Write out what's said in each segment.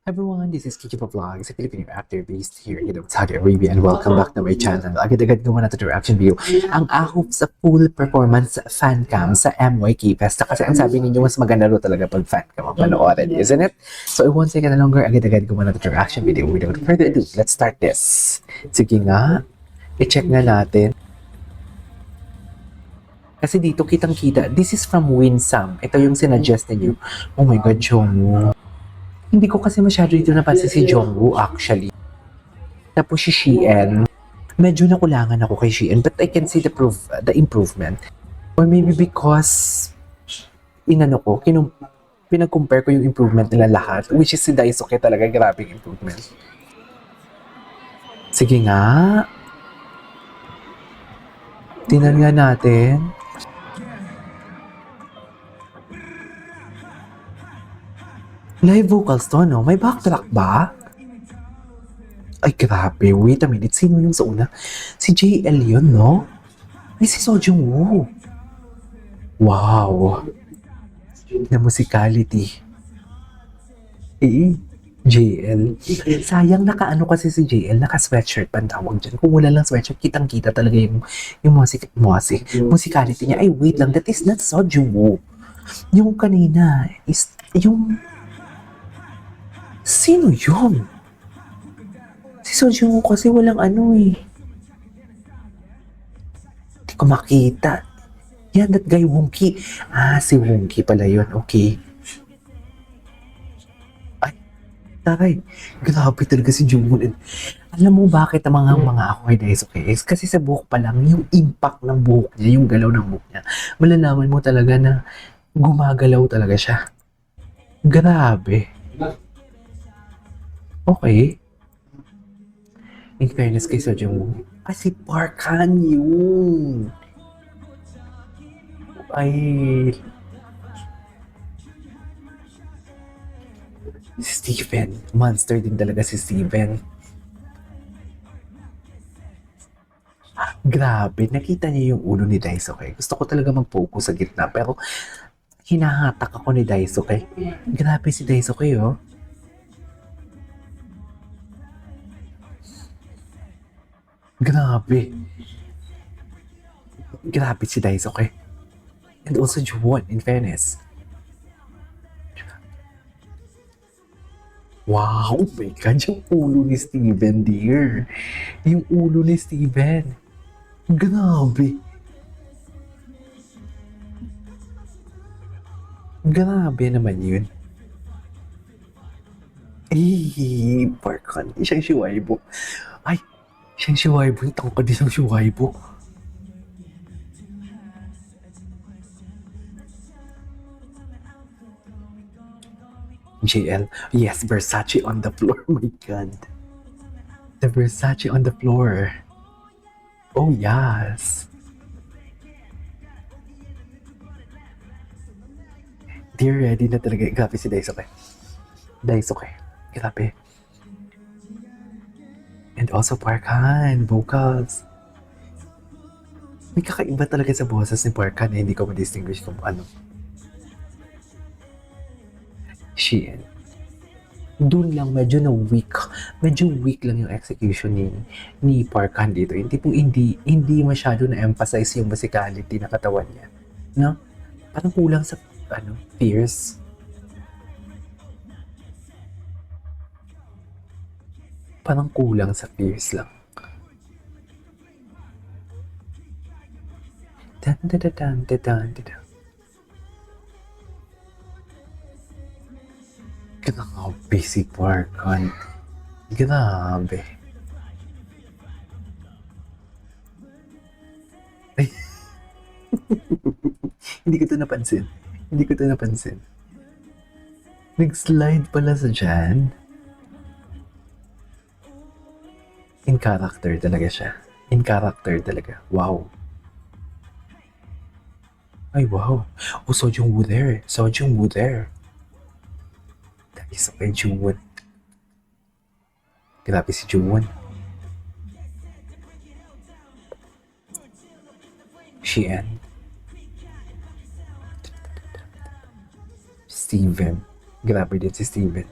Everyone, this is Kiki Vlogs, a Filipino actor based here in Saudi Arabia, and welcome back to my channel. Agad-agad ko muna ito reaction video. Ang ahop sa full performance fan cam sa MYK Fest. Kasi ang sabi ninyo, mas maganda ro talaga pag fan cam ang panoorin, isn't it? So I won't take any longer, agad-agad ko muna ito reaction video. Without further ado, let's start this. Sige nga, i-check nga natin. Kasi dito kitang-kita, this is from Winsam. Ito yung sinadjust ninyo. Oh my God, Jongwoo. Hindi ko kasi masyado dito napansin si Jongwoo actually. Tapos si Shein, medyo nakulangan ako kay Shein, but I can see the improvement. Or maybe because pinag-compare ko yung improvement nila lahat, which is si Daisuke talaga, grabing improvement. Sige nga. Tingnan nga natin. Live vocals to, no? May backtrack ba? Ay, grabe. Wait a minute. Sino yung sa una? Si JL yun, no? Ay, si Seo Woo. Wow. Na musicality. JL. Sayang nakaano kasi si JL, naka-sweatshirt pa ang tawag dyan. Kung wala lang sweatshirt, kitang-kita talaga yung musicality niya. Ay, wait lang. That is not Seo Woo. Yung kanina is, yung sino yun? Si Seo Woo kasi walang ano eh. Hindi ko makita. Yan, that guy Wonky. Ah, si Wonky pala yun. Okay. Ay, taray. Grabe talaga si Jungwon. Alam mo bakit ang mga ako kay Daisuke is kasi sa buhok pa lang, yung impact ng buhok niya, yung galaw ng buhok niya, malalaman mo talaga na gumagalaw talaga siya. Grabe. Okay. In fairness kay Seo Woo, kasi Park Han yun. Ay. Si Steven. Monster din talaga si Steven. Grabe. Nakita niyo yung ulo ni Daisuke. Gusto ko talaga mag-focus sa gitna. Pero hinahatak ako ni Daisuke. Grabe si Daisuke, oh. Grabe. Grabe si Daisuke. And also Juwon, in fairness. Wow, oh my God, yung ulo ni Steven, dear. Yung ulo ni Steven. Grabe. Grabe naman yun. Eh, Parkan. Siyang si Weibo. Ay, siyang si Weibo. Yung tangkad isang si Weibo. JL. Yes, Versace on the floor. Oh my God. The Versace on the floor. Oh, yes. Dear, ready na talaga. Grabe si Daisuke. Daisuke. Grabe. And also Park Han, vocals. May kakaiba talaga sa boses ni Park Han, hindi ko ma-distinguish kung ano. Shein. Doon lang medyo weak lang yung execution ni Park Han dito. Hindi masyado na-emphasize yung musicality na katawan niya. No? Parang kulang sa fierce. Parang kulang sa fierce lang. Dan dan dan dan dan dan. Grabe si Park Han. Grabe. Ay. Hindi ko to napansin. Nag-slide pala sa dyan. In character talaga siya. In character talaga. Wow. Ay, wow. Oh, Seo Woo there. Seo Woo there. That is okay, Jungwon. Grabe si Jungwon. Shein. Steven. Grabe din si Steven.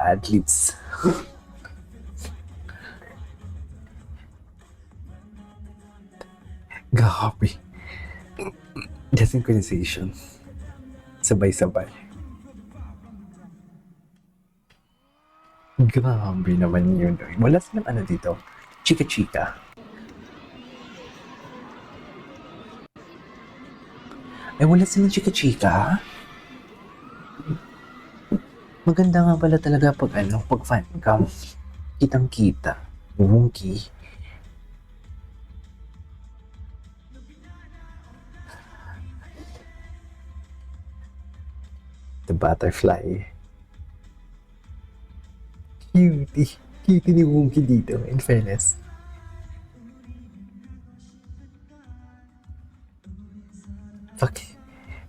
ad-libs. Grabe. The synchronization. Sabay-sabay. Grabe naman yun. Wala silang ano dito. Chika-chika. Ay, wala silang chika-chika. Maganda nga pala talaga pag fancam. Kitang-kita. Wonky. The butterfly. Cutie. Cutie ni Wonky dito, in fairness. Fuck.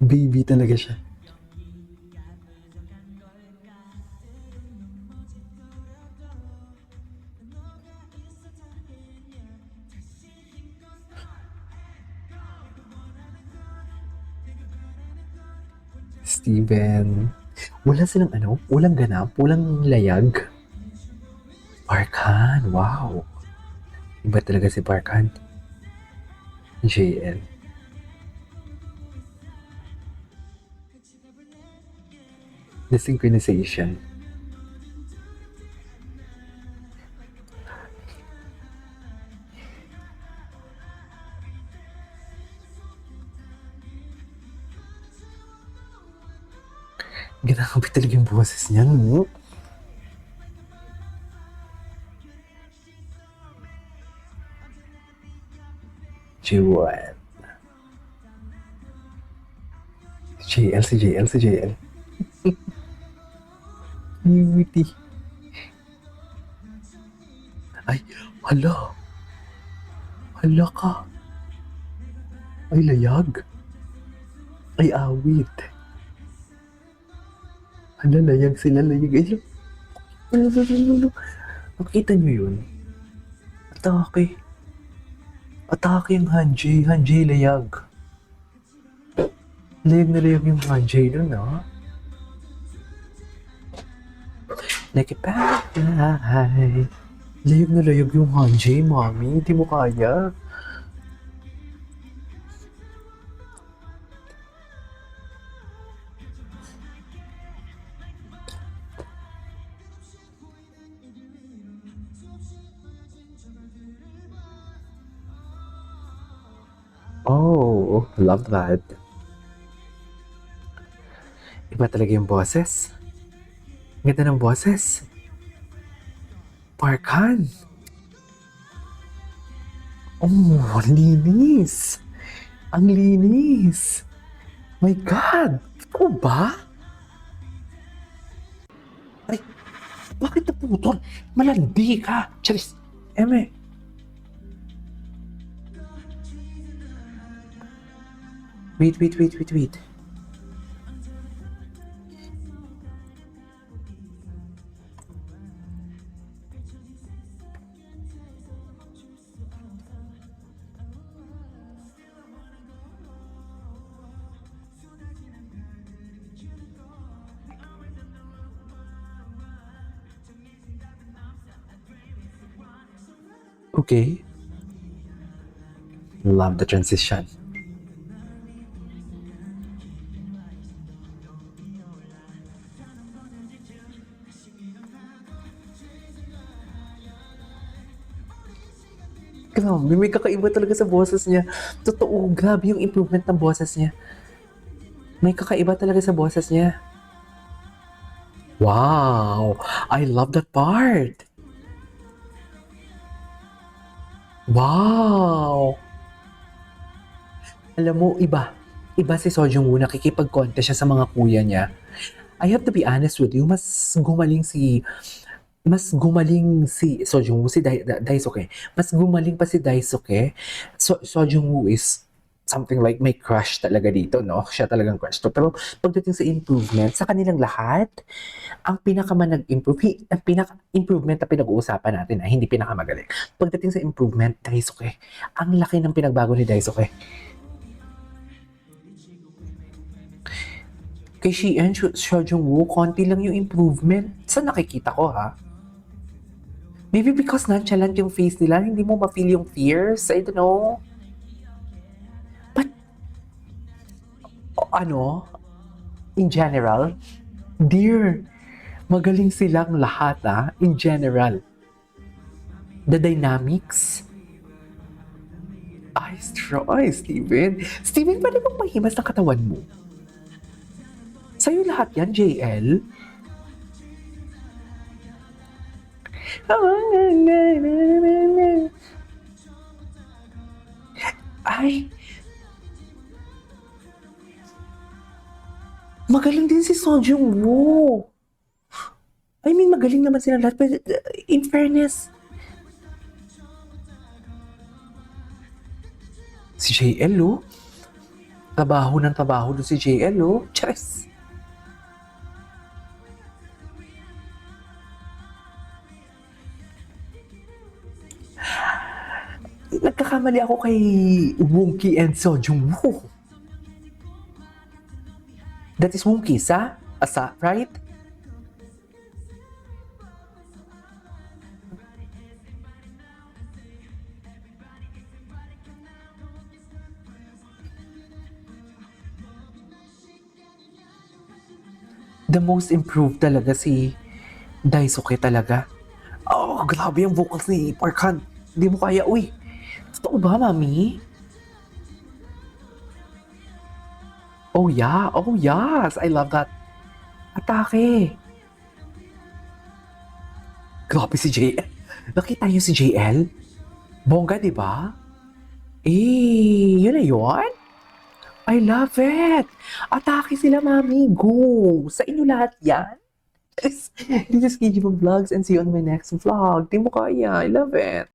Baby talaga siya. Steven. Wala silang ano? Walang ganap? Walang layag? Parkan. Wow. Iba talaga si Parkan. JL. The synchronization. Grabe talaga yung boses niya, no? Jewel. Si JL. Cutie. Ay, hala. Hala ka. Ay, layag. Ay, awit. Hala, layag sila, layag. Ay, nakita niyo yun? Atake. Atake yung Hanjay. Hanjay, layag. Layag na layag yung Hanjay dun, ah. Like a butterfly. Layag na layag yung Hanjay, mami. Hindi mo kaya. Oh, love that. Iba talaga yung boses. Ganda ng boses. Parkan. Oh, ang linis. Ang linis. My God. Ikaw ba? Ay, bakit naputol? Malandi ka. Charis. Eme. Wait. Okay. Love the transition. Grabe, may kakaiba talaga sa boses niya. Totoo, grabe yung improvement ng boses niya. May kakaiba talaga sa boses niya. Wow! I love that part! Wow! Alam mo, iba. Iba si Sojung Woo, nakikipag-contest siya sa mga kuya niya. I have to be honest with you, mas gumaling si Sojung Woo, si Daisuke. Mas gumaling pa si Daisuke. Sojung Woo is something like may crush talaga dito, no? Siya talagang crush to. Pero pagdating sa improvement, sa kanilang lahat, ang nag-improve, ang pinaka-improvement na pinag-uusapan natin ay hindi pinakamagaling. Pagdating sa improvement, Daisuke. Ang laki ng pinagbago ni Daisuke. Kay Sheehan, Seo Jung-woo, konti lang yung improvement. Sa nakikita ko, ha? Maybe because nonchalant yung face nila, hindi mo ma-feel yung fears. I don't know. But, in general, dear, magaling silang lahat, ha? In general. The dynamics. Ay, Steven. Steven, pwede bang mahimas ng katawan mo? Sa'yo lahat yan, JL. Ay, magaling din si Seo Jung-woo. I mean, magaling naman sila lahat. But in fairness, si JL, oh. Trabaho ng trabaho doon si JL, oh. Charis. Nagkakamali ako kay Wonki and Seo Jung-woo. That is Wonki, Asa, right? The most improved talaga si Daisuke talaga. Oh, grabe yung vocals ni Park Han. Hindi mo kaya, uy. Totoo ba, mami? Oh yeah, oh yes, I love that. Atake. Grabe si JL. Nakita niyo si JL? Bongga, di ba? Yun na yun? I love it. Atake sila, mami. Go. Sa inyo lahat yan. This is KG Vlogs and see you on my next vlog. Di mo kaya. I love it.